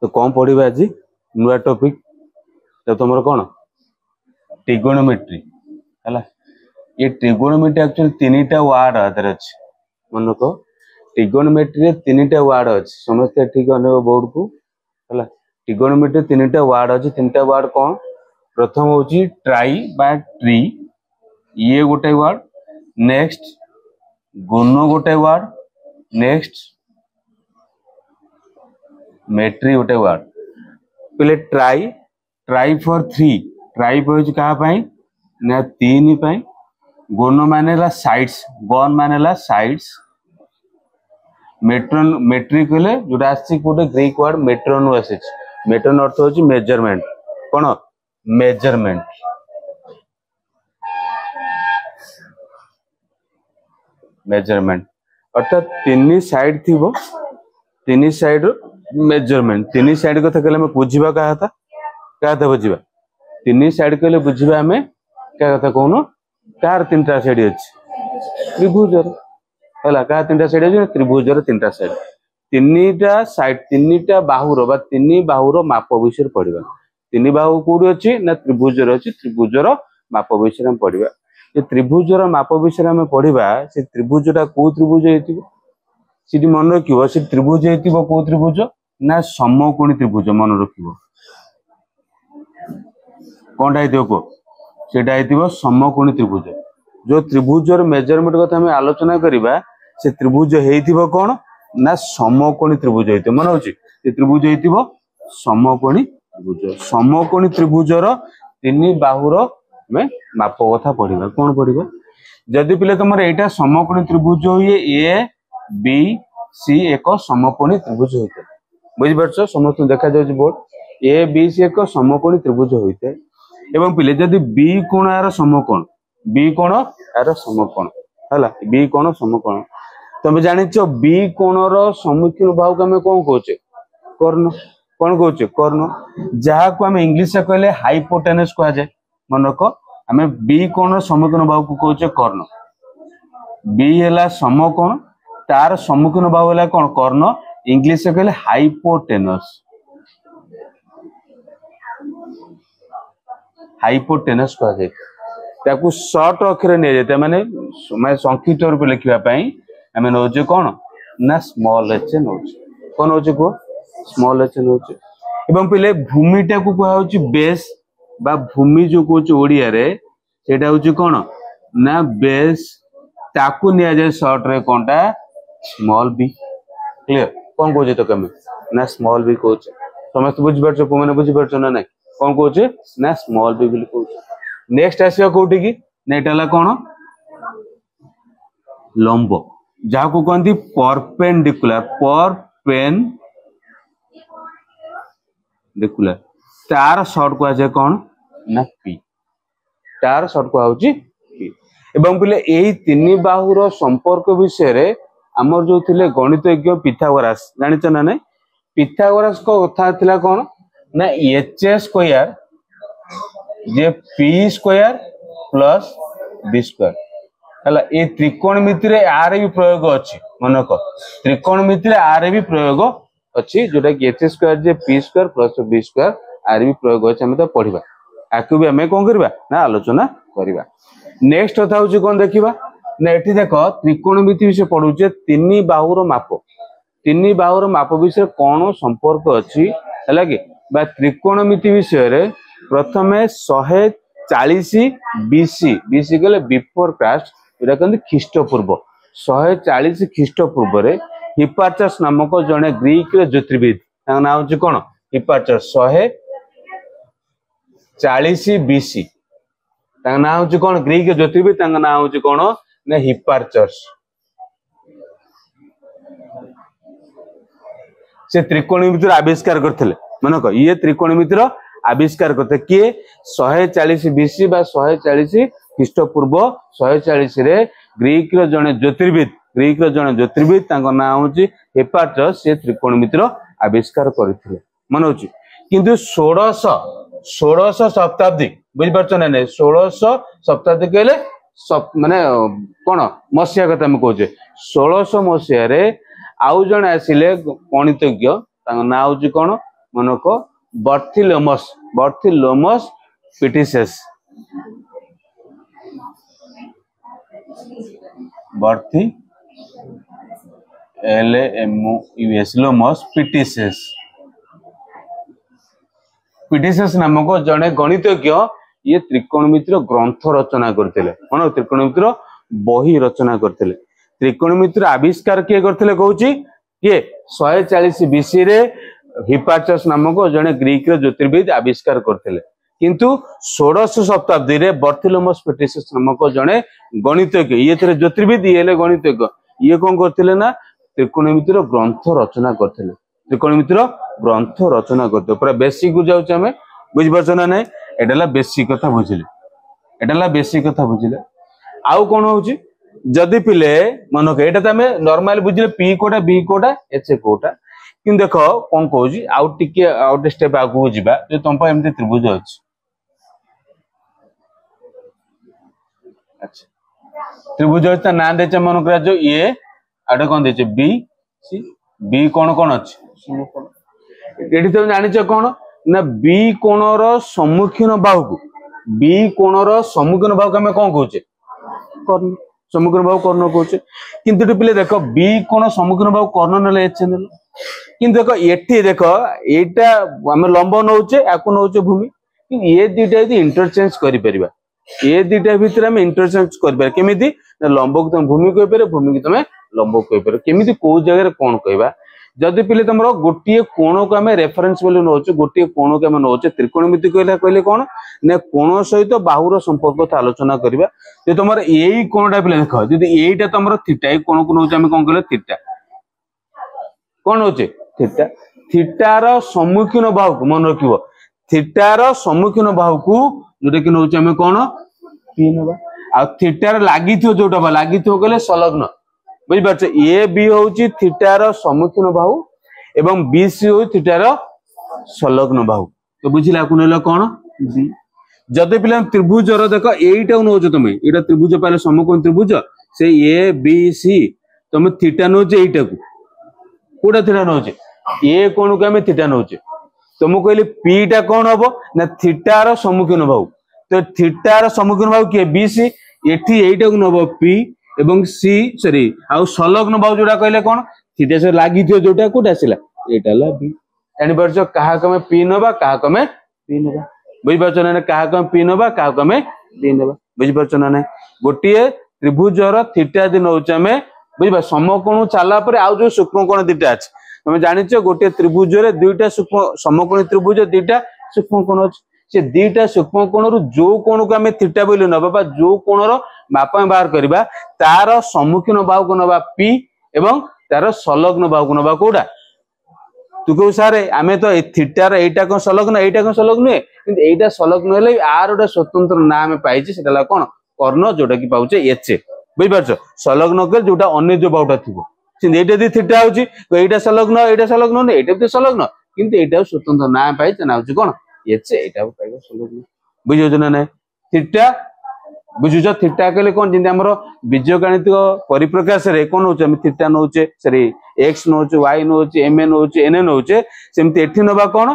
तो कौन पढ़ा आज नुआ टॉपिक तो तुम कौन ट्रिगोनोमेट्री है। ये ट्रिगोनोमेट्री एक्चुअली 3टा वार्ड आदर अच्छे मन को ट्रिगोनोमेट्री 3टा वार्ड अच्छे समस्त ठीक अने बोर्ड को है। ट्रिगोनोमेट्री 3टा वार्ड अच्छे 3टा वार्ड कौन प्रथम हूँ ट्राई बा ट्री ये गोटे वार्ड नेक्स्ट गोनो गोटे वार्ड नेक्स्ट मेट्री गोटे वार्ड पहले ट्राई ट्राई फॉर 3 ट्राई पर क्या ना 3 पाई गोनो मानेला साइड्स गन मानेला साइड्स मेट्रन मेट्री कहले जोटा आसी गोटे ग्रीक वर्ड मेट्रन आसी मेट्रन अर्थ होची मेजरमेंट कौन मेजरमेंट मेजरमेंट अर्थात 3 साइड थी 3 साइड मेजरमेंट 3 साइड कथा कहले हमें बुझीबा क्या था बुझीबा 3 साइड कहले बुझीबा हमें क्या कथा कहूनो कार 3टा साइड अछि त्रिभुजर हला का 3टा साइड अछि त्रिभुजर 3टा साइड 3टा साइड 3टा बाहुर बा 3 बाहुर माप विषय पढिबा 3 बाहु कोडी अछि ना त्रिभुजर अछि त्रिभुजर माप विषय हम पढिबा ये त्रिभुजर माप विषय हम पढिबा से त्रिभुजटा को त्रिभुज हेतिबो सिटी मन रखिबो से त्रिभुज हेतिबो को त्रिभुज ना समकोणी त्रिभुज मन रखिबो कोनटा हेतिबो को सेटा हेतिबो समकोणी त्रिभुज जो त्रिभुजर मेजरमेंट कथा हम आलोचना करिबा से त्रिभुज हेतिबो कोन ना समकोणी त्रिभुज हेतिबो मन होची से त्रिभुज हेतिबो समकोणी त्रिभुजर 3 बाहुर में माप कथा पढ़िबा कोन पढ़िबा जदि पिले तुमर एटा समकोणी त्रिभुज होय ए बी सी एक समकोणी त्रिभुज होइते बुझि परछ समस्त देखा जाय बोर्ड ए बी सी एक समकोणी त्रिभुज होइते एवं पिले जदि बी कोण यार समकोण बी कोण यार समकोण हला बी कोण समकोण तुम जानिछ बी कोणर सम्मुखीन बाहु को हम कोन कहूचे कर्ण कोन कहूचे कर्ण जहा को हम इंग्लिश से कहले हाइपोटेनस कहा जाय मन रख आम बी कोण सम्मुखीन बाहु को कहूचे कर्ण बी हैला समकोण तार सम्मुखीन बाहु हैला कोन कर्ण इंग्लिश से कहले हाइपोटेनस हाइपोटेनस कहा जाय ताकू शॉर्ट अक्षर ने जेते माने संक्षिप्त रूप लिखिबा पई हमें नोचे कोन ना स्मॉल एच नोचे कोन होचे को स्मॉल एच नोचे एवं पहले भूमिटा को कहा होची बेस बा भूमि जो कोच ओडिया रे सेटा होची कोन ना बेस ताकू निया जाय शॉर्ट रे कोनटा स्मॉल बी क्लियर कोन कोचे तो कमे ना स्मॉल बी कोच समस्त बुझ परछ को माने बुझ परछ ना नै कोन कोचे ना स्मॉल बी बिल कोच नेक्स्ट आसीबा कोठी की नेटला कोन लंब जहा को कहंती परपेंडिकुलर परपेंडिकुलर तार शॉर्ट को आजे कोन ना पी तार शॉर्ट को आउची पी एवं पले एही 3 बाहुर संपर्क विषय रे हमर जो थिले गणितज्ञ पिथागोरास जानिछ ना नै पिथागोरास को कथा थिला कोन ना एच स्क्वायर जे P square plus B square हला ए त्रिकोणमिति रे आर भी प्रयोग अछि मनक त्रिकोणमिति रे आर भी प्रयोग अछि जोटा कि एच स्क्वायर जे P square plus B square आर भी प्रयोग अछि हम तो पढिबा आकु भी हमें कोन करबा ना आलोचना करबा नेक्स्ट कथा होछि कोन देखिबा ना एठी देखो त्रिकोणमिति विषय पढुचे 3 बाहुर माप विषय कोन संपर्क अछि हला कि बा त्रिकोणमिति विषय रे प्रथमे 140 बीसी बीसी कहले बिफोर क्राइस्ट एटा कहते ख्रीष्टपूर्व 140 ख्रीष्टपूर्व रे हिपार्चस नामक जने ग्रीक रे ज्योतिर्विद तार नाम होची कोन हिपार्चस 140 बीसी तार नाम होची कोन ग्रीक ज्योतिर्विद तार नाम होची कोन ना हिपार्चस से त्रिकोणमितिर आविष्कार करथिले माने को ये त्रिकोणमितिर आविष्कार करते किए 140 बीसी बा 140 ख्रीष्टपूर्व 140 रे ग्रीक रो जने ज्योतिर्विद तांको नाम होची हिपार्चस से त्रिकोणमितिर आविष्कार करथिले मन होची किंतु 1600 शताब्दी बुझि परछ ना नै 1600 शताब्दी कहले माने कोन मसिया कथा हम कहूचे 1600 मसिया रे आउ जने आसिले गणितज्ञ ना हूँ कौन मनक बर्थिलोमस पिटिसेस बर्थी LAMUS लोमस पिटिसेस नामक जड़े गणितज्ञ ये त्रिकोणमितिर ग्रंथ रचना करते कौन त्रिकोणमितिर बही रचना करते त्रिकोणमितिर आविष्कार किए करते कहूँ किए 140 BC रे हिपार्चस नामक जड़े ग्रीक ज्योतिर्विद आविष्कार करते किंतु 16श शताब्दी रे बर्थिलोमस पिटिसेस नामक जड़े गणितज्ञ ये थे ज्योतिर्विद ये गणितज्ञ ये कौन करते ना त्रिकोणमितिर ग्रंथ रचना करते त्रिकोणमितिर ग्रंथ रचना करते पूरा बेसिक को जाऊँ आम बुझीपार ना ना एटा बेसिक कथा बुझिले एटा बेसिक कथा बुझिले आउ कौन हूँ जदि पिले मनक एटा तो आम नॉर्मल बुझिले पी कोटा बी कोटा एच कोटा कि देख कौन कहूँ आउट स्टेप आगू जा जो तुम एमती त्रिभुज अच्छी अच्छा त्रिभुज अच्छी ना दे मन कर जो ये आटे कौन दे बी सी बी कौन कौन अच्छी ये तुम जान कौन ना बी कोणर सम्मुखीन बाहु को बी कोणर सम्मुखीन बाहु को आम कौन कहे कर्ण सम्मुखीन बाहु कर्ण कहे किंतु पिले देख बी कोण सम्मुखीन बाहु कर्ण ना एच नेल किंतु देख ये देख यहाँ आम लंब नौचे या नौचे भूमि ये दुटा यदि इंटरचेंज कर ये दुटा भितर आम इंटरचेंज कर केमी लंब को तुम भूमि कहीपर भूमि की तुम लंब को कहीपर केमी कौ जगह कौन कहवा जदि पिले तुम गोटे कोण को आम रेफरेन्स बोली नौचे गोटे कोण को आम नौचे त्रिकोणमिति कहले कौन ना कोण सहित बाहुर संपर्क आलोचना करवा जो तुम यही कोणटा पिले देख जब यहीटा तुम थीटा कोण को नौचे आम कौन कहले थीटा कौन नौचे थीटा थीटार सम्मुखीन बाहु को मन रख थीटार सम्मुखीन बाहु को जोटा कि नौचे आम कौन पी नवा आ थीटार लगी जोटा लगी कहले संलग्न बुझिपार ए बी हूँ थीटार सम्मुखीन बाहु एवं बी सी हूँ थीटार संलग्न बाहु तो बुझिला को कौन बी जदि पिला त्रिभुजर देख यहीटा नौच तुम यहाँ त्रिभुज पाले सम्मुखीन त्रिभुज से ए बी सी तुम थीटा नौचे यहीटा को कौटा थीटा नौचे ए कोण को आम थीटा नौचे तुम कहली पीटा कौन हम ना थीटार सम्मुखीन बाहु तो थीटार सम्मुखीन बाहु किए बी सी एठी यहीटा को नब पी एवं सी सॉरी आउ संलग्न बाहु जोड़ा कहले कौन थीटा से लगी जोटा कोटा आसला एटा बी जानि परछ कहा कमे पी नबा कहा कमे पी नबा बुझि परछ ना कहा कमे पी नबा कहा कमे पी नबा बुझि परछ ना गोटे त्रिभुजर थीटा दिन नौचे आमे बुझिबा समकोण चला पर आउ जो सूक्ष्मकोण दुटा अछि तुम जानिछ गोटे त्रिभुजरे दुईटा सूक्ष्म समकोणी त्रिभुज दुईटा सूक्ष्मकोण अछि से दुईटा सूक्ष्मकोण रु जो कोण को आमे थीटा बोली नबा बा जो कोणर माप बाहर करबा तार सम्मुखीन बाहु को नबा पी एवं तार संलग्न बाहु को नबा कोडा तू कहू सारे आमे तो थीटार एटा को संलग्न है किंतु एटा संलग्न हेले आर गोटे स्वतंत्र नाम पाइछि सेटा कोन कर्ण जोटा कि पाउचे एच बुझि पारछ संलग्न कर जोटा अन्य जो बाहुटा थिबो एटा दि थीटा होची एटा संलग्न नै एटा भी संलग्न किंतु एटा स्वतंत्र नाम पाइछि ना होची कोन एच एटा पाइबो संलग्न बुझियो जना नै थीटा बुझुछ थीटा कहले कौन जिंदे हमरो बीजगणित परिप्रकाश रे कौन होचे हम थीटा नौचे सॉरी x नौचे y नौचे m नौचे n नौचे सेमति एठी नबा कौन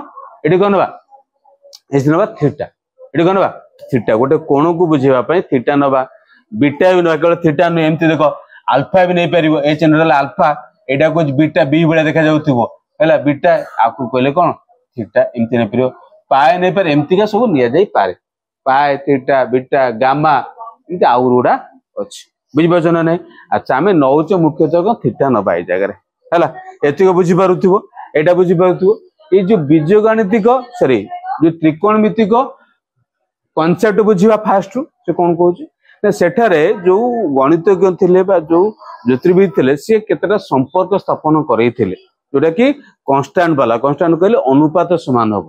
एठी कोन नबा एठी नबा थीटा एठी कोन नबा थीटा गोटे कोण को बुझेबा पय थीटा नबा बीटा भी नबा केवल थीटा न एमति देखो अल्फा भी नै परिबो ए चैनल अल्फा एटा को बीटा बी बडा देखा जाउथिबो हैला बीटा आकु कहले कौन थीटा एमति नै परिबो पाए नै पर एमति का सब निया जाई पारे पाए थीटा बीटा गामा इनते आउरुडा अछि बुझि परछ ना नै अच्छा हमें नौचे मुख्यतः थीटा नबा ए जगह रे हैला एतिक बुझि पारुथिबो एटा बुझि पारुथिबो ए जो बीजगणितिक सॉरी जो त्रिकोणमितिक कांसेप्ट बुझिबा फास्ट से कोन कहूची ना सेठारे जो गणितज्ञ थिले बा जो ज्योतिर्विद थिले से केतटा संपर्क स्थापन करैथिले जोटा कि कांस्टेंट कहले अनुपात समान हो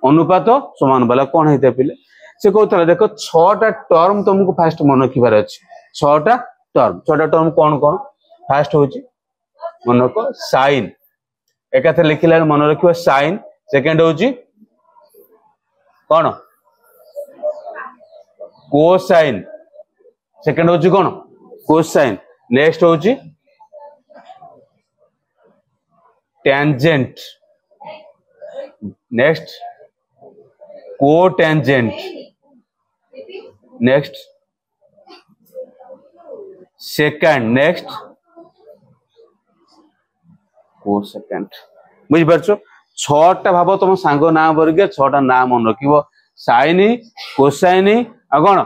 अनुपात समान वाला कौन है पिले से कहता देखो 6टा टर्म तुमको फास्ट मन रखिबार अछि 6टा टर्म कौन कौन फास्ट होची मन रख साइन एकाथे लिखिला मन रखिबा साइन सेकंड होची कौन कोसाइन सेकंड होची कौन कोसाइन नेक्स्ट होची tangent, next cotangent, next secant, next cosecant। बुझिपारछो छटा भाव तुम सांग ना वर्गे छटा ना मन रखिबो साइन कोसाइन आ कोन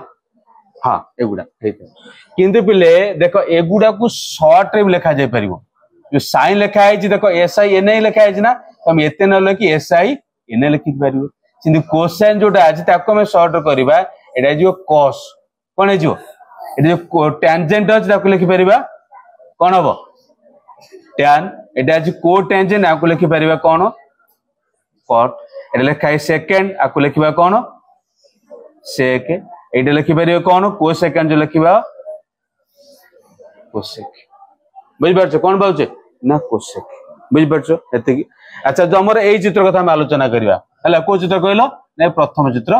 हाँ एगुडा किंतु पिले देखो एगुडा को शॉर्ट रे लिखा जाय परिबो जो साइन लिखा है देखो एस आई एन आई लिखा है ना तुम एते न लिखि एस आई एन आई लिखि परिबो किंतु कोसाइन जोटा अछि ताको हम शॉर्ट करबा एटा जो cos कोन है जो एटा जो टेंजेंट अछि ताको लिखि परिबा कोन हबो tan एटा अछि कोटेंजेंट आको लिखि परिबा कोन cot एटा लिखा है सेकंड आको लिखिबा कोन सेक एटा लिखि परिबा कोन कोसेकंड जो लिखिबा कोसेक बुझ पारछो कोन बाउचे ना कोसेक बुझ पारछो एते की अच्छा जो हमर एई चित्र कथा हम आलोचना करिवा हला को चित्र कहलो नै प्रथम चित्र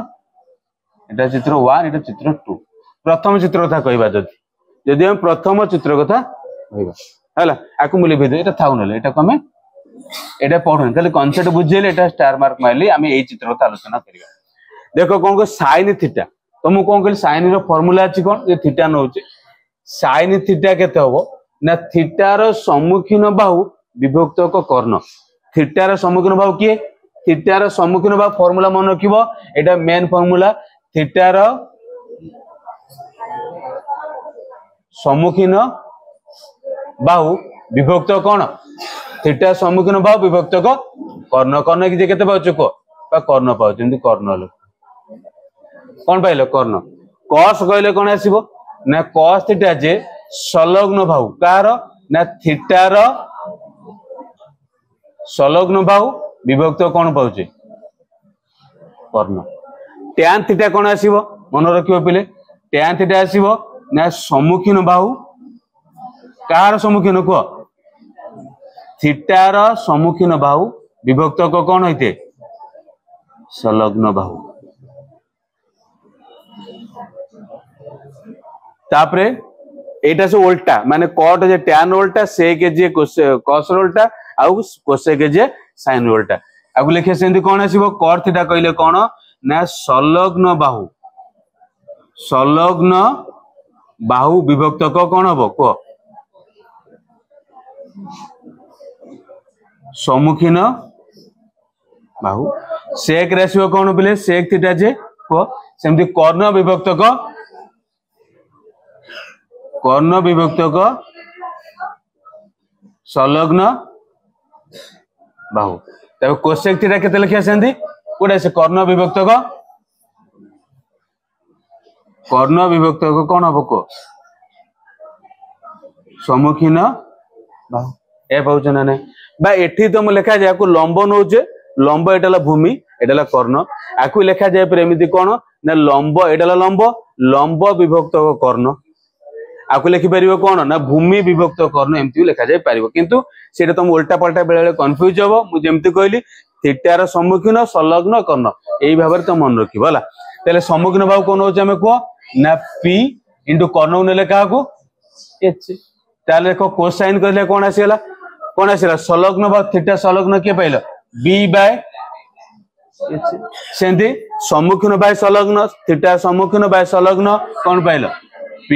एटा चित्र 1 एटा चित्र 2 प्रथम चित्र कथा कहबा जदी हम प्रथम चित्र कथा कहबा हला आकु मुले भेद एटा थाउ नले एटा कमे एटा पढन खाली कांसेप्ट बुझेले एटा स्टार मार्क मारली हम एई चित्र कथा आलोचना करिवा देखो कोन को sin थीटा तुम कोन कहली sin रो फार्मूला अछि कोन जे थीटा न होचे sin थीटा केते होबो ना थीटार सम्मुखीन बाहु विभक्त को कर्ण थीटार सम्मुखीन बाहु किए थीटार सम्मुखीन बाहु फार्मूला मन रखिबो एटा मेन फार्मूला थीटार सम्मुखीन बाहु विभक्त कोन थीटा सम्मुखीन बाहु विभक्त को कर्ण कर्ण कि जे केते पाउछ को बा कर्ण पाउछ जेंति कर्ण लो कोन पाइलो कर्ण cos कहले कोन आसीबो ना cos थीटा जे संलग्न बाहु कार ना थीटार संलग्न बाहु विभक्त कोन पाउचे कर्ण tan थीटा कोन आसीबो मन रखिबो पिले tan थीटा आसीबो ना सम्मुखीन बाहु कार सम्मुखीन को थीटार सम्मुखीन बाहु विभक्त को कोन होइते संलग्न बाहु तापरे एटा से उल्टा माने cot जे tan उल्टा sec जे cos उल्टा आउ cosec जे sin उल्टा आगु लिखे सेंदी कोन आसीबो cot थीटा कहले कोन ना संलग्न बाहु विभक्त को कोन हबो को सम्मुखीन बाहु sec राशिबो कोन बिले sec थीटा जे को सेमदी कर्ण विभक्त को संलग्न बाहु तब कोसेक थीटा केते लिखिया सेंदी कोडे से कर्ण विभक्त को कोन हबो को सम्मुखीन बाहु ए पाउछ ना नै बा एठी तो म लिखा जाय को लंब नोजे लंब एटाला भूमि एटाला कर्ण आकु लिखा जाय पर एमिति कोन ना लंब एटाला लंब विभक्त को कर्ण आकु लिखि परिबो कोन ना भूमि विभक्त कर्ण एमति लिखा जाय परिबो किंतु सेटा तुम उल्टा पलटा बेले कंफ्यूज होबो मु जेमति कहली थीटार सम्मुखीन संलग्न कर्ण एई भाबरे त मन रखिबो हला तले सम्मुखीन भाव कोन होचे हमें को ना p * कर्ण नेले का को h ताले को कोसाइन कहले कोन आसीला संलग्न भाव थीटा संलग्न के पाइलो b/h सेंदी सम्मुखीन बाय संलग्न थीटा सम्मुखीन बाय संलग्न कोन पाइलो p/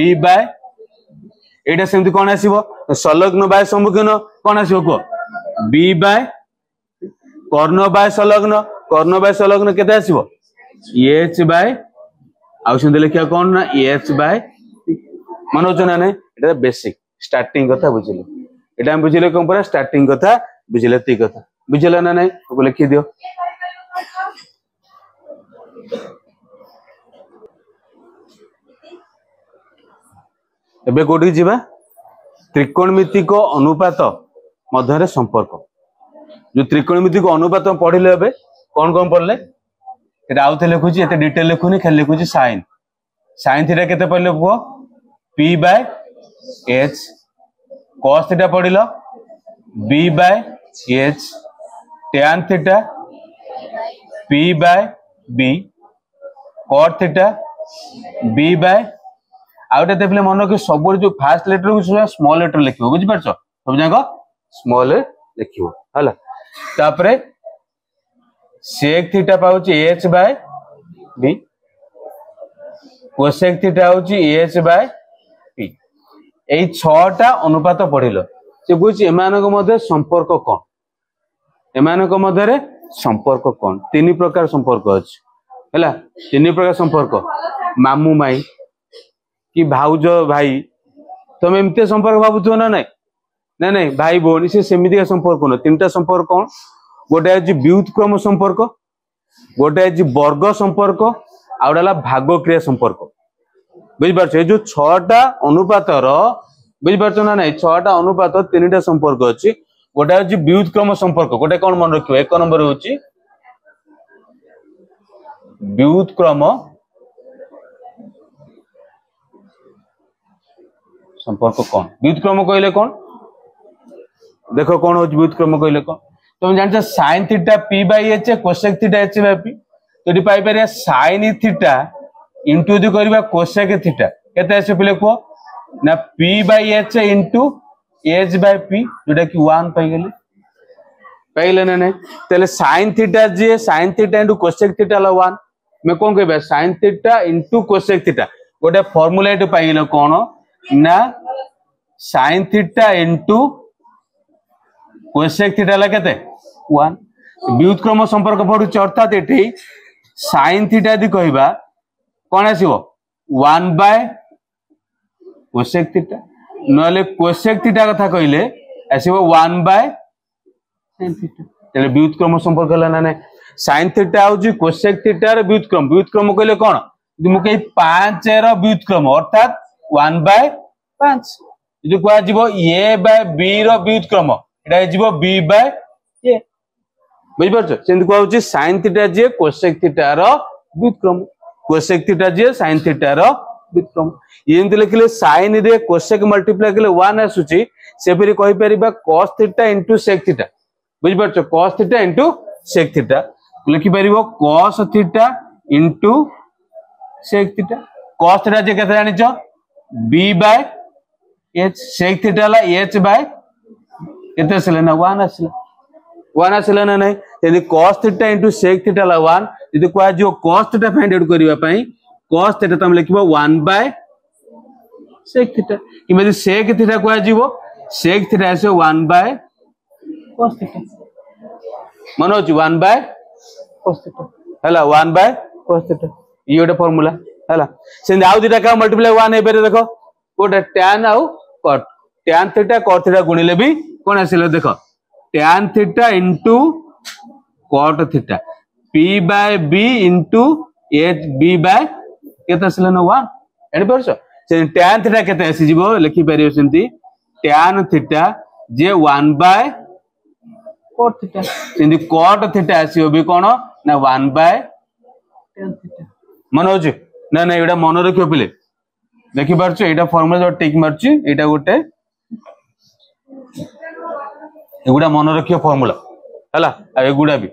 एटा सेमति कोन आसीबो संलग्न बाय सम्मुखीन कोन आसीबो को b/ कर्ण बाय संलग्न केते आसीबो h/ आउ सेंति लिखिया कोन ना h/ मानो जना नै एटा बेसिक स्टार्टिंग कथा बुझिले एटा हम बुझिले कोन पूरा स्टार्टिंग कथा बुझिले ती कथा बुझिले ना नै को लिखि दियो एबे कोठी जीवा त्रिकोणमितिक अनुपात मध्यरे संपर्क जो त्रिकोणमितिक अनुपात पढिले एबे कोन पढले एटा आउथे लिखुची एते डिटेल लिखुनी खाली लिखुची sin थीटा केते पढले को p/h cos थीटा पढिलो b/h tan theta p/b cot theta b/ आउटे देखले मन के सब जो फर्स्ट लेटर को स्मॉल लेटर लिखिबो बुझि परछो सब जाको स्मॉल लिखिबो हला तापरे सेक थीटा पाउची h by b cosec theta होची h बाय p एई 6टा अनुपात पढिलो से बुझी एमानक मध्य संपर्क कोन एमानक मध्य संपर्क कोन तीन प्रकार संपर्क अछि हला तीन प्रकार संपर्क मामू माई कि भाउज भाई तुम एमते संपर्क भाबुथो ना नहीं ना नहीं भाई भौणी से सेमिति संपर्क न तीनटा संपर्क कोन गोटे अछि व्युत्क्रम संपर्क गोटे अछि वर्ग संपर्क आउडाला भाग क्रिया संपर्क बुझि पारछे जो 6टा अनुपातर बुझि पारछो ना नहीं 6टा अनुपात तीनटा संपर्क अछि गोटे अछि व्युत्क्रम संपर्क गोटे कोन मन रखियो एक नंबर होछि व्युत्क्रम संपर्क कौन व्युत्क्रम कहले कौन देखो कौन हो व्युत्क्रम कहले कौन तुम जानछ sin theta p by h cosec theta h by p तो पाई परिया sin थीटा इनटू दि करबा कोसेक थीटा केते आसे पले को ना p by h into h by p जोटा कि 1 पाई गेले ना नहीं तले sin थीटा जे sin theta into cosec theta ला 1 मैं कोन कहबे sin theta into cosec theta गोटे फार्मूला एट पाई गेलो कोन ना sin theta into cosec theta ला केते 1 व्युत्क्रम संपर्क पडुछ अर्थात एठी sin थीटा दि कहबा कोन आसीबो 1 बाय कोसेक थीटा नले कोसेक थीटा कथा कहिले आसीबो 1 बाय sin थीटा तले व्युत्क्रम संपर्क हला ना sin थीटा होजी कोसेक थीटा रे व्युत्क्रम कहले कोन यदि मु कहि 5 रो व्युत्क्रम अर्थात 1 बाय 5 यदि कोआ जीवो a बाय b रो व्युत्क्रम एटा जीवो b बाय a बुझि परछ सेंद कोआ होची sin थीटा जे कोसेक थीटा रो व्युत्क्रम कोसेक थीटा जे sin थीटा रो व्युत्क्रम येंति लिखले sin रे कोसेक मल्टीप्लाई केले 1 आसुची से फेरी कहि परिबा cos theta into sec theta बुझि परछ cos theta into sec theta लिखि परिबो cos theta into sec theta cos theta जे केते जानि छ b by h sec theta ला h बाय केते आसले ना 1 आसले ना नहीं यदि cos theta into sec theta ला 1 यदि कोआ जो cos थीटा फाइंड आउट करिवा पई cos थीटा तुम लिखिबो 1 बाय sec थीटा कि यदि sec थीटा कोआ जीवो sec थीटा आसे 1 बाय cos थीटा मन होची 1 बाय cos थीटा हला 1 बाय cos थीटा ई ओटा फार्मूला हला सेंद आउ दिटा का मल्टीप्लाई 1 हे बेरे देखो कोटा tan आउ cot tan theta cot theta गुणिले भी कोन आसिलो देखो tan theta into cot theta p by b into h b by केते आसिलो न 1 एडी परछो से tan थीटा केते आसी जीवो लिखि परियो सेंती tan थीटा जे 1 बाय cot थीटा सेंती cot थीटा आसीओ भी कोन ना 1 बाय tan थीटा मन होची ना ना एडा मन रखियो पिले देखि परछो एटा फार्मूला जो टिक मारची एटा गोटे एगुडा मन रखियो फार्मूला हला आ एगुडा भी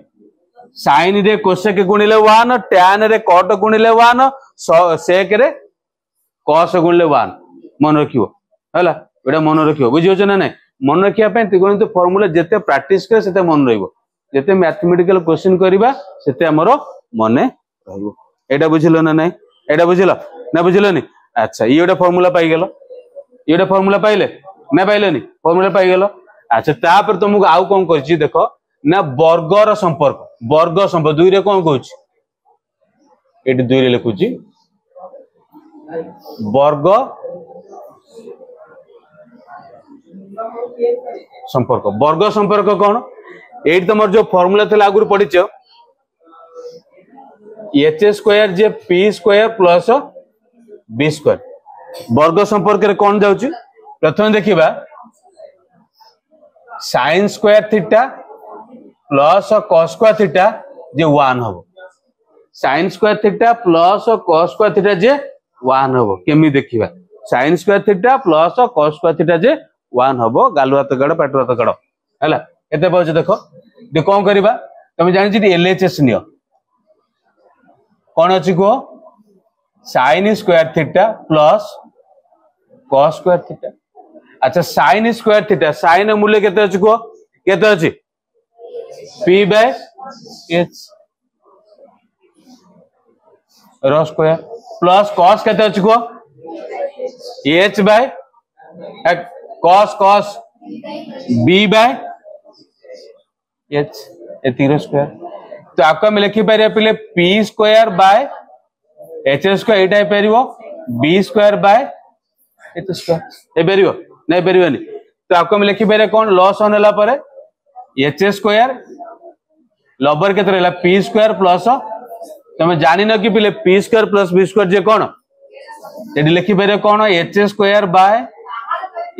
sin रे कोसेक गुणिले 1 tan रे cot गुणिले 1 sec रे cos गुणिले 1 मन रखियो हला एडा मन रखियो बुझियो छ ना नै मन रखिया पे त्रिकोणमिति फार्मूला जेते प्रैक्टिस करे सेते मन रहइबो जेते मैथमेटिकल क्वेश्चन करिबा सेते हमरो मने रहइबो एडा बुझिलो ना नै एडा बुझिलो ना बुझिलो नि अच्छा ई ओडा फार्मूला पाई गेलो ई ओडा फार्मूला पाइले ना पाइले नि फार्मूला पाई गेलो अच्छा तापर तुमको आउ कोन करछि देखो ना वर्गर संपर्क दुई रे कोन कहूछि एटी दुई रे लिखुछि वर्ग संपर्क कोन एटी तमर जो फार्मूला थला आगुर पडिछो h स्क्वायर जे p square plus b square वर्ग संपर्क रे कोन जाउछि प्रथम देखिबा sin square theta plus cos square theta जे 1 हबो sin square theta plus cos square theta जे 1 हबो केमि देखिबा sin square theta plus cos square theta जे 1 हबो गालुआ तगड़ पेटुआ तगड़ हैला एते पहुंच देखो जे कोन करबा तमे जानि छी LHS नियो कोन अछि को sin square theta plus cos square theta अच्छा sin स्क्वायर थीटा sin मूल्य केते अछि को केते अछि पी बाय एच रो स्क्वायर प्लस कॉस केते अछि को H by cos cos B by H ए रो स्क्वायर तो आपको हम लिखि पारे पहले P square by H square एटा पेरिवो B square by H square ए पेरिवो नहीं पेरिवो नहीं तो आपको हम लिखि पारे कोन लॉस ऑन हला पारे एच स्क्वायर लबर केते रहला पी स्क्वायर प्लस तुम जानि न कि पहले P square plus B square जे कोन एडी लिखि पारे कोन H square by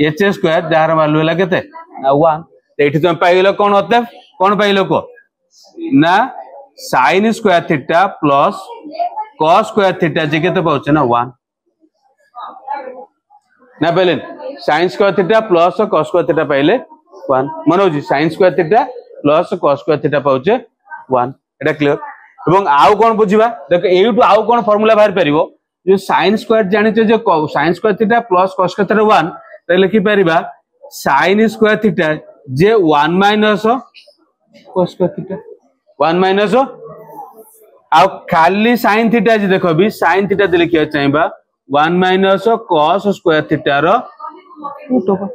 H square जार वैल्यू हला केते 1 एठी तुम पाइलो कोन होते कोन पाइलो को ना sin square theta plus cos square theta जे केते पाउछ ना 1 ना पहले sin square theta plus cos square theta पहले 1 मन होजी sin square theta plus cos square theta पाउछ 1 एटा क्लियर एवं आउ कोन बुझिबा देख एयटु आउ कोन फार्मूला बाहर परिबो जो sin स्क्वायर जानि जे sin square theta plus cos square theta 1 त लिखि परिबा sin स्क्वायर थीटा जे 1 minus cos square theta 1 minus आ खाली sin थीटा जे देखो भी sin थीटा दे लिखिया चाहेबा 1 माइनस cos स्क्वायर थीटा रो रूट ओवर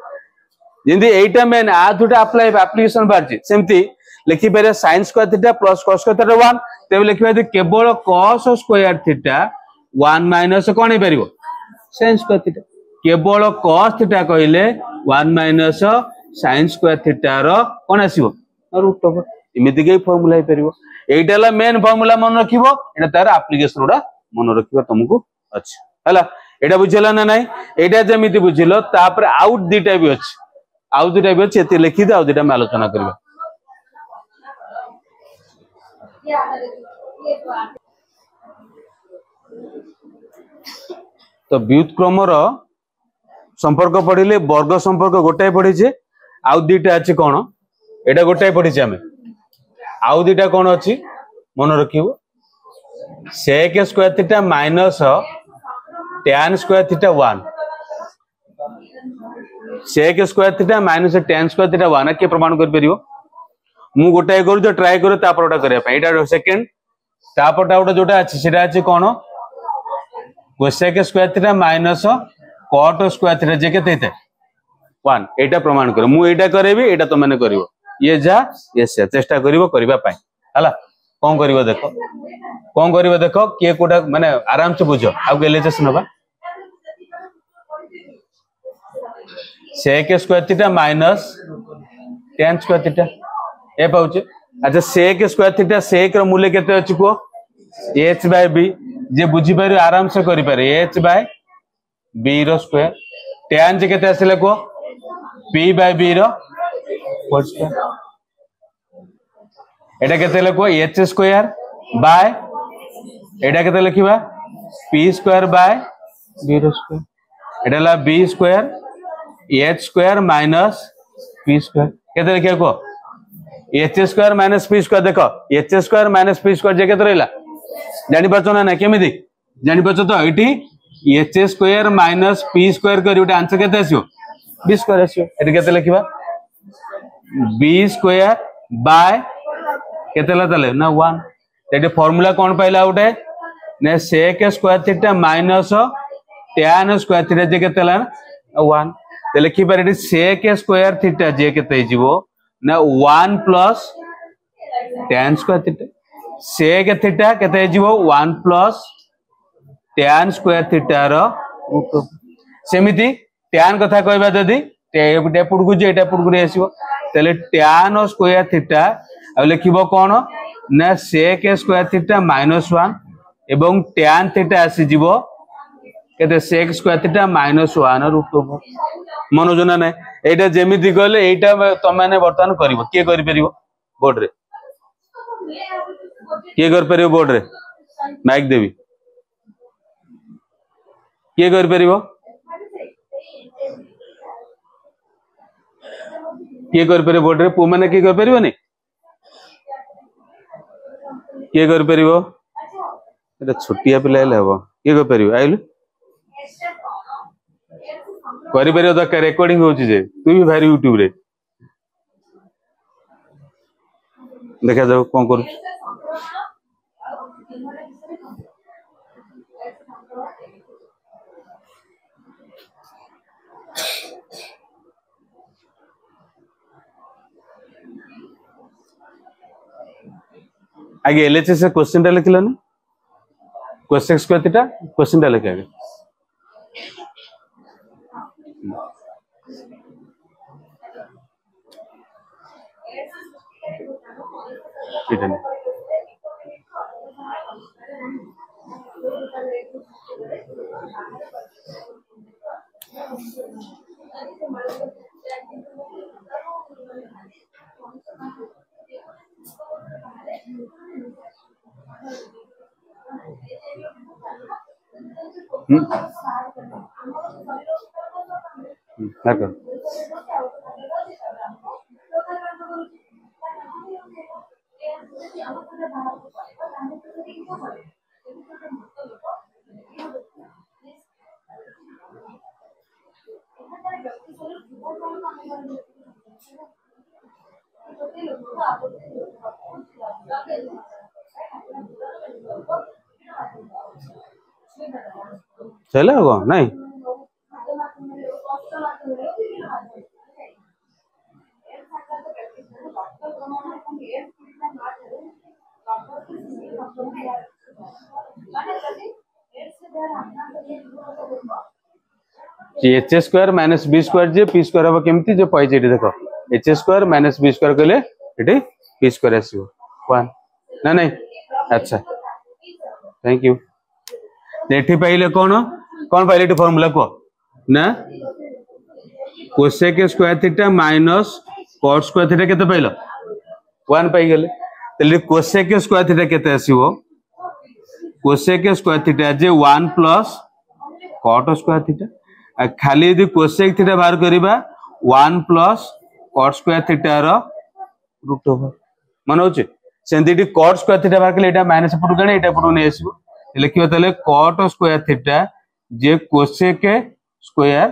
जिंदी एटा मेन आ दुटा अप्लाई एप्लीकेशन बारची सेमती लिखि पारे sin square theta plus cos square theta 1 तेबे लिखिबा दे केवल cos स्क्वायर थीटा 1 माइनस कोन हे परिबो sin स्क्वायर थीटा केवल cos थीटा कहिले 1 माइनस sin स्क्वायर थीटा रो कोन आसीबो रूट ओवर इमिति के फार्मूला हे परिबो एटाला मेन फार्मूला मन रखिबो एटा तार एप्लीकेशन उडा मन रखिबो तुमको अछि हला एटा बुझला ना नाही एटा जेमिति बुझिलो तापर आउट दिटा भी अछि आउ दिटा भी अछि एते लिखि दे आउ दिटा में आलोचना करबा तो व्युत्क्रम रो संपर्क पढिले वर्ग संपर्क गोटाय पढि जे आउ दिटा अछि कोन एटा गोटाय पढि जे हमें आउ दिटा कोन अछि मन रखिबो sec square theta minus tan square theta 1 sec square theta minus tan square theta 1 के प्रमाण कर परिबो मु गोटाय करू जो ट्राई करू ता परटा करिया पई एटा सेकंड ता परटा उडा जोटा अछि सेटा अछि कोन cosec square theta minus cot square theta जे केते हेते 1 एटा प्रमाण कर मु एटा करेबी एटा तो माने करिवो ये जा यस चेष्टा करिवो करबा पई हला कोन करिवो देखो के कोटा माने आराम से बुझो आ गलेजेशन होबा sec square theta minus tan square theta ए पाउचे अच्छा sec स्क्वायर थीटा sec रो मूल्य केते अछि को h बाय b जे बुझी पारे आराम से करि पारे h बाय b रो स्क्वायर tan जे केते आसिले को p बाय b रो होल स्क्वायर एटा केते लको h स्क्वायर बाय एटा केते लिखिबा p स्क्वायर बाय b रो स्क्वायर एटा ला b square h square minus p square केते लिखिया को h square minus p square देखो h square minus p square जे केते रहला जानि पाछो ना केमिति जानि पाछो तो एटी h square minus p square करी उटा आंसर केते आसियो b स्क्वायर आसियो एटी केते लिखिबा b स्क्वायर बाय केते ला तले ना 1 एटी फार्मूला कोन पाइला उटे ने sec square theta minus tan square theta जे केते ला 1 ते लिखि पारे sec स्क्वायर थीटा जे केते जिवो ना 1 plus tan square theta sec theta केते जिवो 1 प्लस tan स्क्वायर थीटा रो रूट सेमिति tan कथा कहबा जदी एटा पुडकु जे एटा पुडकु रे आसीबो तले tan स्क्वायर थीटा आ लिखिबो कोन ना sec स्क्वायर थीटा माइनस 1 एवं tan थीटा आसी जिवो केते sec square theta minus 1 root over मनोजना नै एटा जेमिति कहले एटा त माने वर्तमान करिवो के करि परिवो बोर्ड रे के कर परिवो बोर्ड रे माइक देवी के कर परिवो के कर परिवो बोर्ड रे पु माने के कर परिवो नै के कर परिवो एटा छोटिया पिला हेले हबो के कर परिवो आइलु करि परिवो दरकार रेकॉर्डिंग होची जे तू भी भारी YouTube रे देखा जाओ कौन कर आगे एलएचएस से क्वेश्चन टा लिखला ना कोसेक स्क्वायर थीटा क्वेश्चन टा लिखे आगे ठीक है चले हो नहीं h square minus b square जे पी स्क्वायर हम केमती जो पाइजे देख h square minus b square कहले ये पी स्क्वायर आसो वन ना नहीं अच्छा थैंक यू एठी पाइले कौन कौन पाइले एठी फार्मूला को ना cosec square theta minus cot square theta केते पाइलो 1 पाई गेले तले कोसेक स्क्वायर थीटा केते आसीबो कोसेक स्क्वायर थीटा जे 1 प्लस कॉट स्क्वायर थीटा खाली यदि कोसेक थीटा बाहर करबा 1 प्लस कॉट स्क्वायर थीटा रो रूट ओवर मन होचे सेंदिटी कॉट स्क्वायर थीटा बाहर केले एटा माइनस पटु गणे एटा पटु नै आसीबो लिखियो तले कॉट स्क्वायर थीटा जे कोसेक स्क्वायर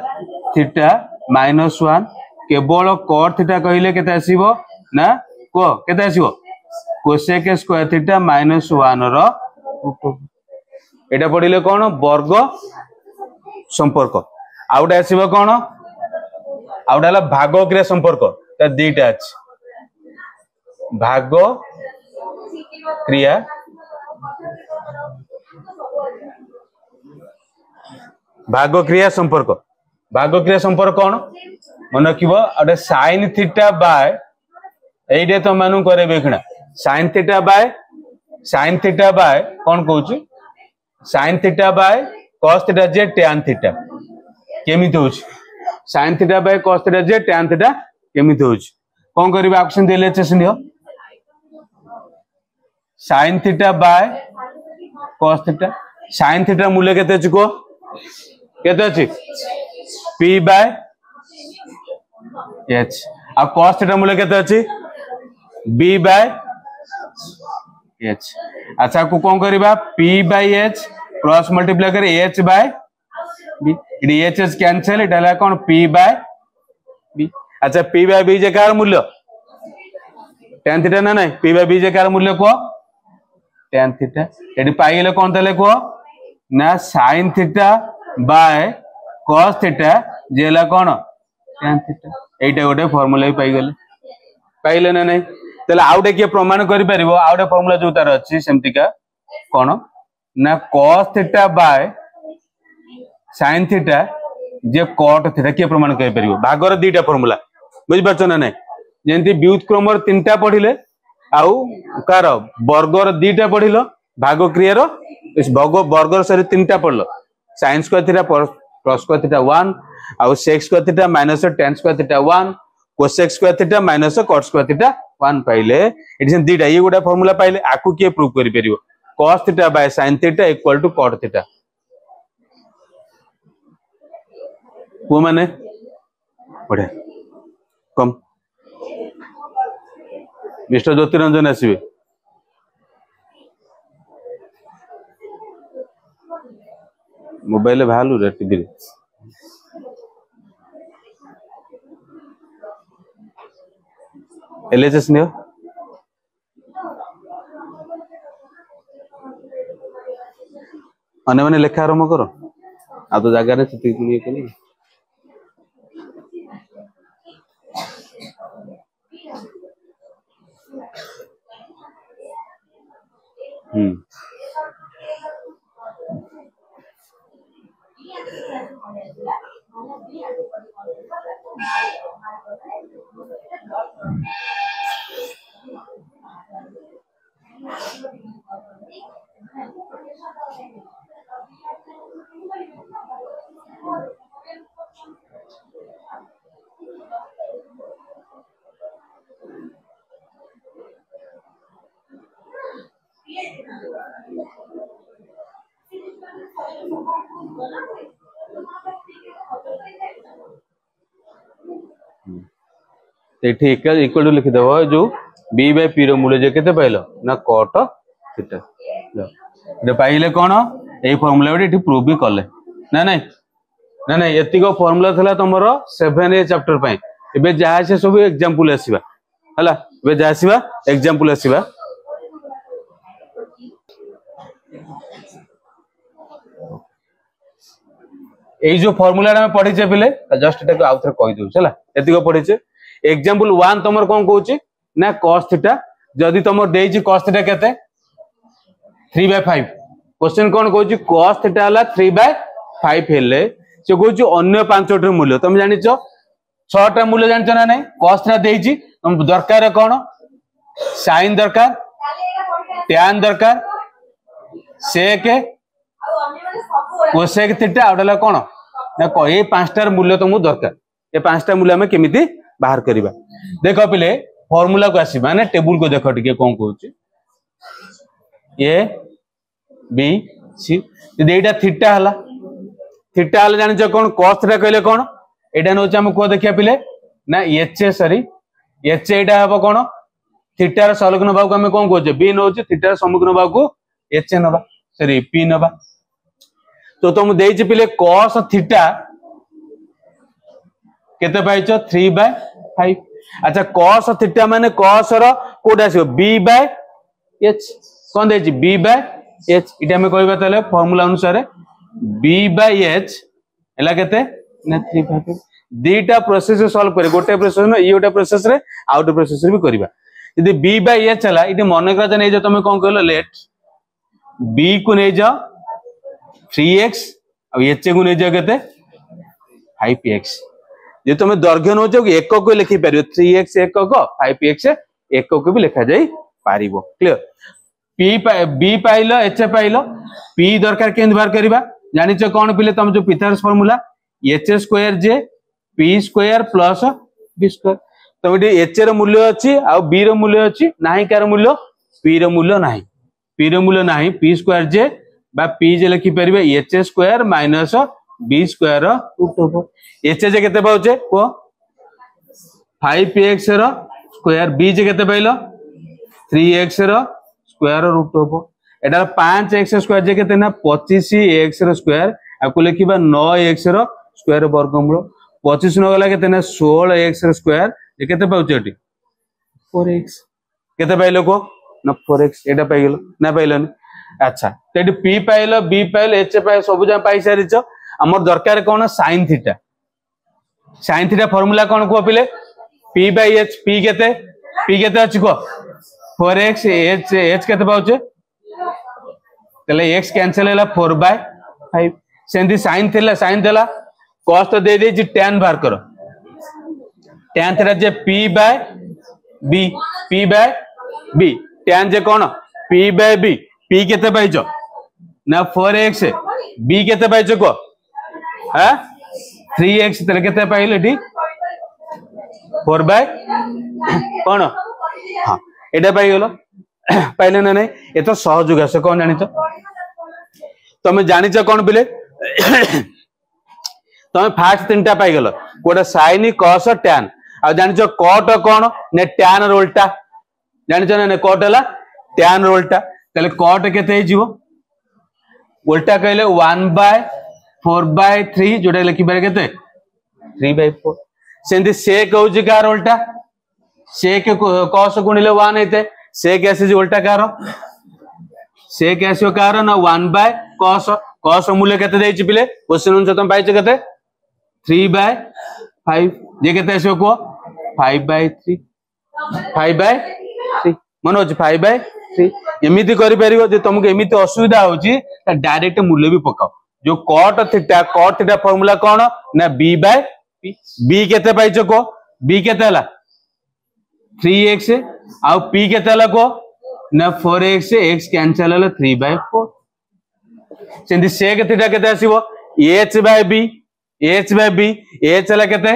थीटा माइनस 1 केवल कॉट थीटा कहले केते आसीबो ना को केते आसीबो कोसेक स्क्वायर थीटा माइनस 1 रो रूट ओवर एटा पढिले कोन वर्ग संपर्क आउटा आसीबो कोन आउटा हला भाग क्रिया संपर्क त दुईटा अछि भाग क्रिया संपर्क कौन मन रखिबो अटे sin थीटा बाय एइडे तो मानु करे बेखना sin थीटा बाय कौन कहउची sin theta by cos theta J tan theta केमिति होची sin theta by cos theta J tan theta केमिति होची कोन करबा ऑप्शन देले छे neo sin theta by cos theta sin theta मूल्य केते अछि को केते अछि p by h uh cos theta मूल्य केते अछि b बाय h अच्छा को कोन करबा p by h cross multiply करे h बाय b इडी h h कैंसिल इडला कोन p बाय b अच्छा p बाय b जे कार मूल्य tan थीटा ना नहीं p बाय b जे कार मूल्य को tan थीटा एडी पाइले कोन तले को ना sin theta by cos theta जेला कोन tan थीटा एटा गोटे फार्मूला ही पाइले ना नहीं तले आउटे के प्रमाण करि परिबो आउटे फार्मूला जो तार अछि सेमतिका कोन ना cos theta by sin theta J cot theta के प्रमाण करि परिबो भागर दुईटा फार्मूला बुझि परछ ना नहीं जेंति व्युत्क्रमर तीनटा पढिले आउ कार वर्गर दुईटा पढिलो भाग क्रिया रो भग वर्गर सरी तीनटा पढलो sin square theta cos square theta 1 आउ sec square theta minus tan square theta 1 cosec square theta minus cot square theta 1 पाइले एडी दुईटा ये गोटा फार्मूला पाइले आकु के प्रूव करि परिबो cos theta by sin theta equal to cot theta को माने बढ़िया कम मिस्टर ज्योतिरंजन आसीबे मोबाइल भालू रे टीवी रे एलएचएस नियो अन्य मैंने लेखा आरंभ कर आ तो जगार से इक्वल टू लिखिदेव जो बी बाय पी रूल्य जो के पाइल ना कट थीटा पाइले कौन यही फर्मूला ये प्रूव भी कले ना नहीं ना नहीं एतिक फर्मूला था तुम 7A चैप्टर पे एबे जहाँ से सब एग्जांपल आसीबा हला एबे जहाँ आसीबा एग्जांपल आसीबा এই जो फॉर्मूला हम पढ़ीचे पिले जस्ट एटा आउ थरे कहि दउ चला एतिको पढ़ीचे एग्जांपल 1 तमर कोन कहूची ना cos थीटा जदी तमर देइची cos थीटा केते 3/5 क्वेश्चन कोन कहूची cos थीटा हला 3/5 हेले से कहूची अन्य पांचटर मूल्य तुम जानिचो 6टा मूल्य जानिचो ना नहीं cos थीटा देइची तुम दरकार कोन sin दरकार tan दरकार sec कोसेक थीटा आउडला कोन ना ए पांचटार मूल्य तुमको दरकार ये पांचटा मूल्य हमें केमिति बाहर करिबा देखो पिले फार्मूला को आसी माने टेबल को देखो टिके कोन कहूची ए बी सी यदि एटा थीटा हला जानि छ कोन cos थीटा कहले कोन एटा नोच हम को देखिया पिले ना एच सॉरी एच एटा हबो कोन थीटा र संलग्न भाग को हम कोन कहूचे बी नोच थीटा र संलग्न भाग को एच नबा सॉरी पी नबा तो तुम देइछ पिले cos थीटा केते पाइछो 3/5 अच्छा cos थीटा माने cos रो कोडा आसीबो b/h कोन देइछ b/h इटा हम कहबा तले फार्मूला अनुसार b/h एला केते ना 3/5 दीटा प्रोसेस सॉल्व करे गोटे प्रोसेस न ई गोटे प्रोसेस रे आउट प्रोसेस रे भी करबा यदि b/h हला इटी मन करा नै जे तुम कोन कहलो लेट b को नै जाओ 3x और h को नै जाओ केते 5x जे तुम दैर्घ्य नो जो एक को लिखि पारियो 3x एक को 5x एक को भी लिखा जाई पारिबो क्लियर b पाइलो h पाइलो p दरकार केन बाहर करबा जानि छ कोन पिले तुम जो पिथागोरस फार्मूला h² जे p² प्लस b² तुम h रो मूल्य अछि आ b रो मूल्य अछि नाही कार मूल्य p रो मूल्य नाही p रो मूल्य नाही p² जे बा p जे लिखि परिबे h² minus b² root over h जे केते पाउचे को 5x रो स्क्वायर b जे केते पाइलो 3x रो स्क्वायर रूट ओवर एटा 5x² जे केते ना 25x रो स्क्वायर आको लिखिबा 9x रो स्क्वायर वर्गमूल 25 न गला केते ना 16x रो स्क्वायर जे केते पाउचे एटी 4x केते पाइलो को ना 4x एटा पाइलो ना पाइलोनी अच्छा तो एटी p पाइलो b पाइलो h पाइलो सब जा पाइ सारिछ हमर दरकार कोन sin थीटा फार्मूला कोन को पिले p/h p केते अछि को 4x h केते पाउचे तले x कैंसिल हैला 4/5 सेंदी sin देला cos तो दे देछि tan बाहर करो tan थीटा जे p/b tan जे कोन p/b p केते पाइछो ना 4x b केते पाइछो को हां 3x तले केते पाइले ठी 4/ कोन हां एटा पाइ गेलो पाइले ना नहीं ए तो सहयोग आसे कोन जानि तो तमे जानि छ कोन बिले तमे फास्ट तीनटा पाइ गेलो कोडा sin cos tan आ जानि छ cot कोन ने tan रो उल्टा जानि छ ना cot हला tan रो उल्टा तले cot केते हे जीवो उल्टा कहले 1/4/3 जोडा लिखि बारे केते 3/4 सेंदी sec होउची कार उल्टा sec cos गुणिले 1 हेते sec ऐसे जो उल्टा कार sec ऐसे कार ना 1/cos cos मूल्य केते देछि पिले क्वेश्चन अनुसार तुम पाइछ केते 3/5 जे केते आसीबो को 5/3 5/3 मन होछि 5/3 एमिति करि परिबो जे तुमको एमिति असुविधा होछि त डायरेक्ट मूल्य भी पकाओ जो cot थीटा फार्मूला कोन ना b/p b केते पाइछ को b केते हला 3x आ p केते हला को ना 4x x कैंसिल हला 3/4 सेंदी sec थीटा केते आसीबो h/b h हला केते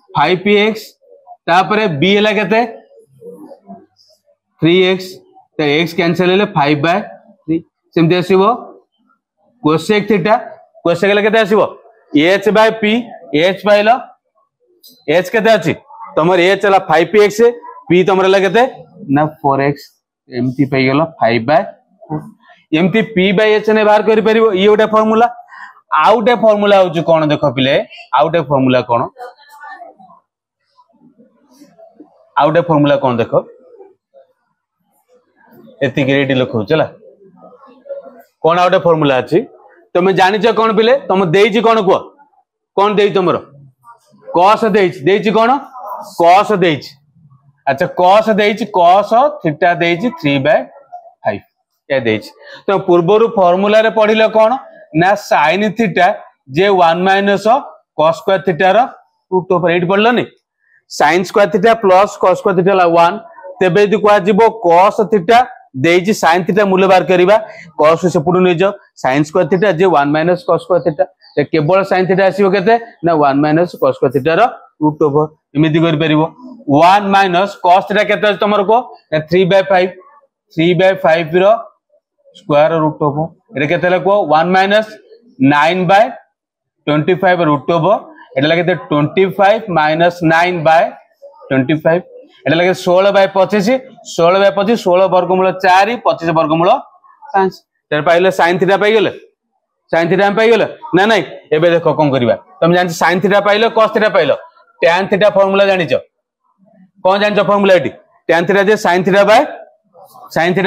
5px तापरे b हला केते 3x तो x कैंसिल हेले 5/3 सेमते आसीबो cosec थीटा cosec हला केते आसीबो h/p h पाइलो h केते अछि तमर h हला 5px p तमर हला केते ना 4x एमती पई गेलो 5/4 एमती p/h ने बाहर करि परिबो ई ओटा फार्मूला आउटे फार्मूला होछु कोन देखो पिले आउटे फार्मूला कोन देखो एति ग्रेड लिखो चला कोन आउटे फार्मूला अछि तुम जानि छ कोन पिले तुम देइछि कोन को कोन देइ तुमरो cos देइछि कोन cos देइछि अच्छा cos देइछि cos थीटा देइछि 3/5 ए देइछि तो पूर्वरु फार्मूला रे पढिले कोन ना sin थीटा जे 1 - cos स्क्वायर थीटा रो रूट ओवर 8 पढलनी sin square theta plus cos square theta ला 1 तेबे यदि कोआ जिवो cos थीटा देइछि sin थीटा मूल्य बार करिबा cos से पुडु नै जो sin स्क्वायर थीटा जे 1 - cos स्क्वायर थीटा ते केवल sin थीटा आसीबो केते ना 1 - cos स्क्वायर थीटा रो रूट ओवर इमिति करि परिबो 1 - cos थीटा केते तमर को 3/5 रो स्क्वायर रूट ओवर एटा केते लको 1 - 9/25 रूट ओवर एटा लगे 25 - 9/25 एटा लगे 16/25 16/25 16 वर्गमूल 4 25 वर्गमूल 5 तेरे पाइले sin थीटा पाइ गेले sin थीटा हम पाइ गेले ना नहीं एबे देखो कोन करबा तुम जान sin theta pilo cos theta pilo tan theta formula जानि छ कोन जानि छ फार्मूला एटी tan थीटा जे sin theta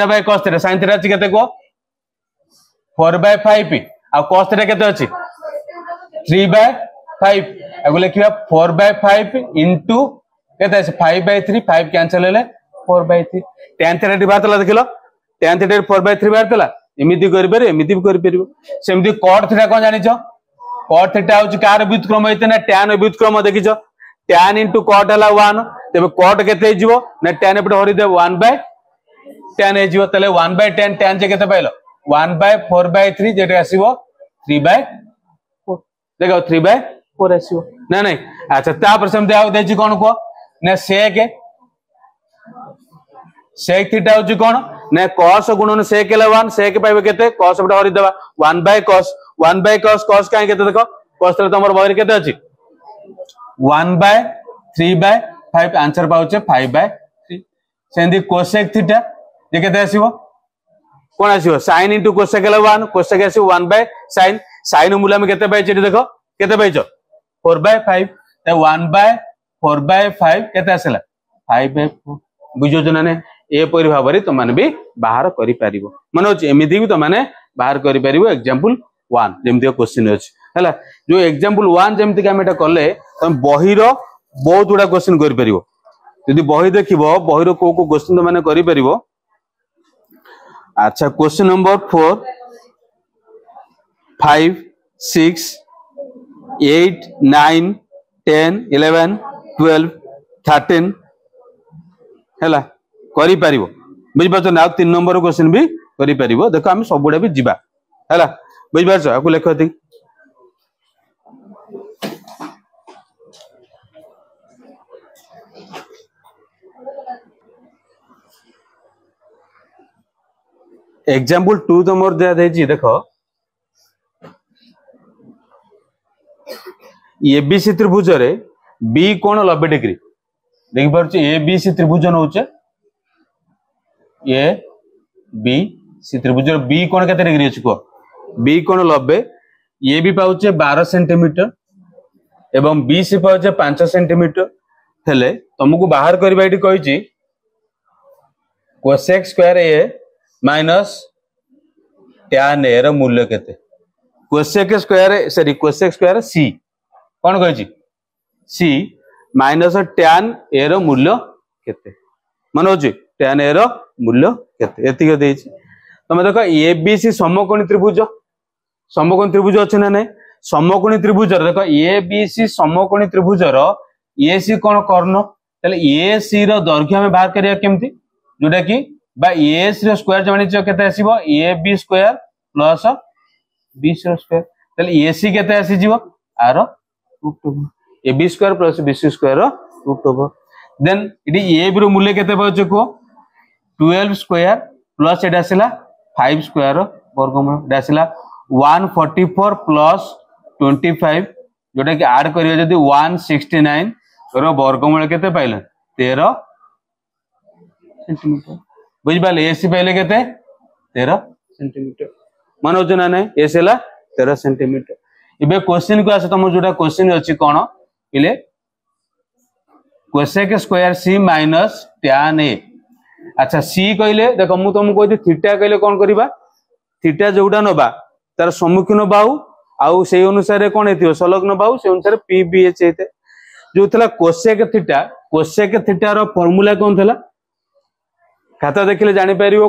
by cos theta sin theta केते को 4/5 आ cos थीटा केते अछि 3/5 एगो लिखिबा 4/5 इनटू केते अछि 5/3 5 कैंसिल हेले 4/3 tan थीटा डी बातला देखिलो tan थीटा 4/3 बातला एमिति करि परबे एमिति भी करि परबो सेमति cot थीटा कोन जानि छ cot थीटा होछि कार व्युत्क्रम हेते ना tan व्युत्क्रम देखि छ tan इनटू cot हला 1 तबे cot केते हिजबो ना tan एपटे हरि दे 1/tan हिजबो तले 1/tan tan जे केते पाइलो 1/4/3 जेटा आसीबो 3/4 देखो 3/4 आसीबो ना नहीं अच्छा तापर सेमते आउ देछि कोन को ना sec थीटा होछि कोन ना cos गुणन sec हला 1 sec पाइबो केते cos एपटे हरि देबा 1/cos cos काहे केते देखो cos तले तमर बहिर केते अछि 1/3/5 आंसर पाउचे 5/3 सेंदी cosec थीटा जे केते आसीबो कोन आसीबो sin इनटू cosec हला 1 cosec आसीबो 1/sin sin मूल्य में केते पाइछ देखो केते पाइछ 4/5 त 1/4/5 केते आसला 5/4 बुझो जना ने ए परि भाबरे त माने भी बाहर करि पारिबो माने होछ एमिति भी त माने बाहर करि पारिबो एग्जांपल 1 जेमति क्वेश्चन अछि हला जो एग्जांपल 1 जेमति का मेटा करले त बहिर बहुत गुडा क्वेश्चन करि पारिबो यदि बहि देखिबो बहिर को क्वेश्चन त माने करि पारिबो अच्छा क्वेश्चन नंबर 4 5 6 8 9 10 11 12 13 हैला करि पारिबो बुझ पाछो ना 3 नंबर क्वेश्चन भी करि पारिबो देखो हम सबुडा भी जिबा हैला बुझ पाछो आकु लेखो थी एग्जांपल 2 तमर दे देजी देखो एबीसी त्रिभुज रे बी कोण 90 डिग्री देख पारछ एबीसी त्रिभुज नउचे ए बी सी त्रिभुज रे बी कोण केते डिग्री अछि को बी कोण 90 ए बी पाउचे 12 सेंटीमीटर एवं बी सी पाउचे 5 सेंटीमीटर हेले तुमको बाहर करबा एटी कहिची cosec स्क्वायर ए माइनस tan ए रो मूल्य केते कोसेक स्क्वायर सी कौन कही सी माइनस टैन ए रो मूल्य केते मन होची टैन ए रो मूल्य केते एतिक देछि तमे देखो एबीसी समकोणी त्रिभुज अछि ना नै समकोणी त्रिभुज देखो एबीसी समकोणी त्रिभुज रो एसी कोन कर्ण तले एसी रो दैर्घ्य हम बाहर करिया केमती जोटा कि बा एसी रो स्क्वायर जानि छ केते आसीबो एबी स्क्वायर प्लस बीसी रो स्क्वायर तले एसी केते आसी जीवो आर root over AB square plus BC square रो रूट ओवर देन इडी एबी रो मूल्य केते पाउछ को 12 स्क्वायर प्लस एटा आसीला 5 स्क्वायर वर्गमूल एटा आसीला 144 प्लस 25 जोटा कि ऐड करियो जदी 169 रो वर्गमूल केते पाइले 13 सेंटीमीटर बुझ पाले एसी पाइले केते 13 सेंटीमीटर मन होछ ना नै एसी ला 13 सेंटीमीटर इबे क्वेश्चन को आसे तुम जोटा क्वेश्चन अछि कोन इले cosec square C minus tan A अच्छा सी कहले देखो मु तुमको कहती थीटा कहले कोन करबा थीटा जोटा नबा तार सम्मुखीन बाहु आउ से अनुसार कोन हेतियो संलग्न बाहु से अनुसार पीबीएच हेते जो थला कोसेक थीटा रो फार्मूला कोन थला खाता देखिले जानि परिबो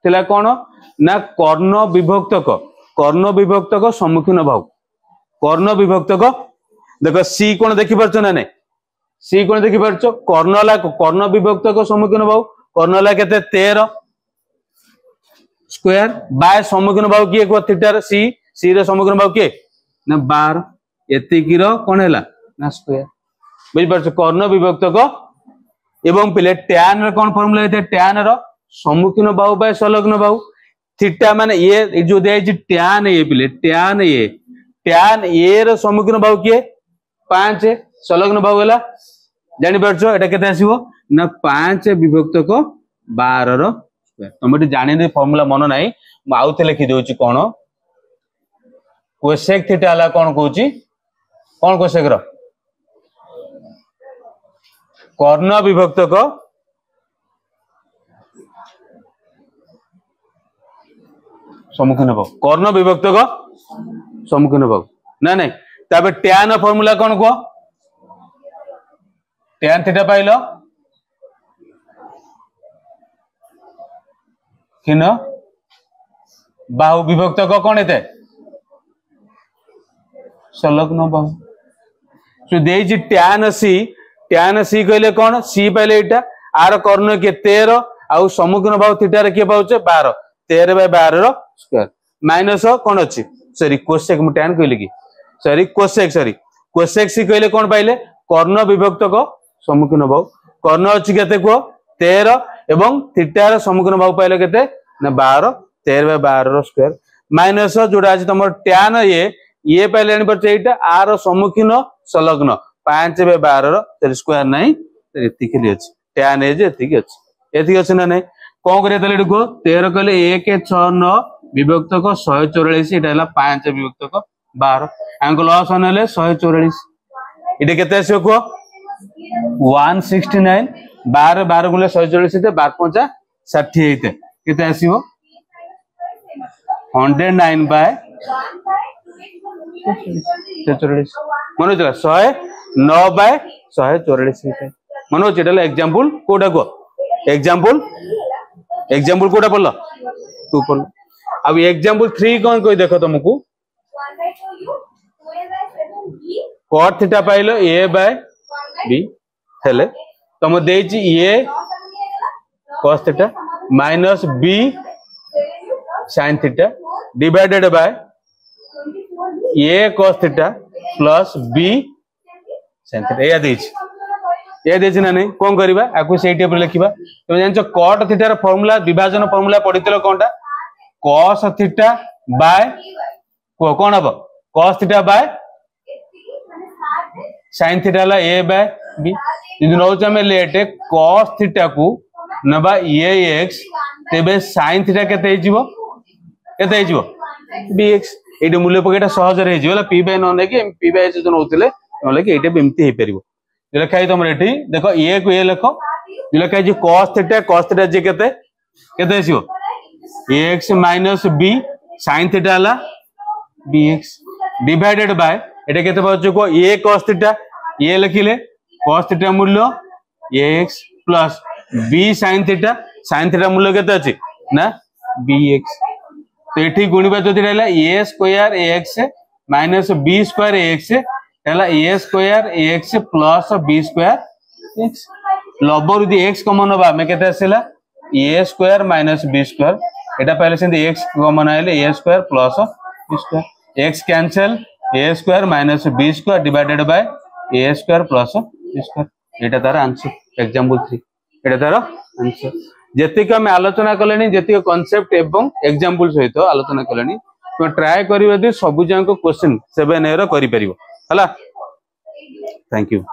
थला कोन ना कर्ण विभक्तक सम्मुखीन बाहु कर्ण विभक्तक देखो सी कोन देखि परछो ना नै सी कोन देखि परछो कर्ण विभक्तक सम्मुखीन बाहु कर्णला केते 13 स्क्वायर बाय सम्मुखीन बाहु किए को थीटा रे सी रे सम्मुखीन बाहु किए ना 12 एतिकी रो कोन हैला ना स्क्वायर बुझ परछ कर्ण विभक्तक एवं पिले टैन रे कोन फार्मूला हेते टैन रो सम्मुखीन बाहु बाय संलग्न बाहु थीटा माने ये जो दे छि टैन ए पिले टैन ए रो सम्मुखीन बाहु किए 5 संलग्न बाहु हैला जानि परछ एटा केते आसीबो ना 5 विभक्तक 12 रो स्क्वायर तुम जानि दे फार्मूला मन नाही म आउथे लिखि देउची कोन कोसेक थीटा हला कोन कहूची कोन कोसेक रो कर्ण विभक्तक सम्मुखीन बाहु कर्ण विभक्तक सम्मुखीन बाहु ना नहीं ताबे टैन फार्मूला कोन को टैन थीटा पाइलो किन बाहु विभक्तक कोन हेते संलग्न बाहु सो देजी टैन सी कहले कोन सी पाइले एटा आर कर्ण के 13 आउ सम्मुखीन बाहु थीटा रे के पाउचे 12 13 बाय 12 रो स्क्वायर माइनस कोन अछि सॉरी कोसेक मु टैन कहले कि सॉरी कोसेक सी कहले कोन पाइले कर्ण विभक्तक सम्मुखीन बाहु कर्ण अछि केते को 13 एवं थीटा रो सम्मुखीन बाहु पाइले केते ना 12 13 बाय 12 रो स्क्वायर माइनस जोडा अछि तमर टैन ये पाइले आनि पर एटा आर सम्मुखीन संलग्न 5 बाय 12 रो स्क्वायर नाही एति खेली अछि टैन ए जे एति अछि ना नाही कोन करे तले को 13 कहले 1 6 9 विभक्तक 144 एटा हला 5 विभक्तक 12 आंक लॉस होनले 144 इटे केते आसे को 169 12 12 गुले 144 ते 12 5 60 हेते केते आसीबो 109 बाय 144 मनो चला 109 बाय 144 हेते मनो चेडला एग्जांपल कोडा को एग्जांपल कोडा पड़लो तू पड़ अब एग्जांपल 3 कोन कोइ देखो तुमको cot थीटा पाइलो a बाय b हेले तुम देछि a cos theta minus b sin theta divided by a cos theta plus b sin theta या देछि ना नहीं कोन करबा आकु सेही टेबल लिखिबा तुम जानछो cot थीटा रो फार्मूला विभाजन फार्मूला पढितलो कोनटा cos थीटा बाय कोन हबो cos theta by sin theta ला a बाय b यदि नौच में लेट cos थीटा को नबा ax तेबे sin थीटा केते हिजिवो bx एटे मूल्य पकेटा सहज रे हिजिवला p बाय न नेके p बाय जो नउतले नले के एटे बेमती हे परिबो लिखाई तुम एठी देखो a को a लिखो लिखाई जे cos थीटा जे केते हिजिवो ax - b sin थीटा ला bx डिवाइडेड बाय एटा केते पाउछ को a cos थीटा a लिखिले cos थीटा मूल्य ax plus b sin theta मूल्य केते अछि ना bx तो एठी गुणिबा जति रहला a square ax minus b square ax हैला a square ax plus b square x लबर यदि x कॉमन होबा में केते आसेला a square minus b square एटा पहले सेंती x कॉमन आइले a square plus b square x cancel a square minus b square divided by a square plus b square एटा तार answer example 3 एटा तार answer जेतिक हम आलोचना कलेनी जेतिक concept एवं एग्जांपल सहित आलोचना कलेनी तो ट्राई करिवे दे सब जांको क्वेश्चन 7a रो करि परिबो हला थैंक यू।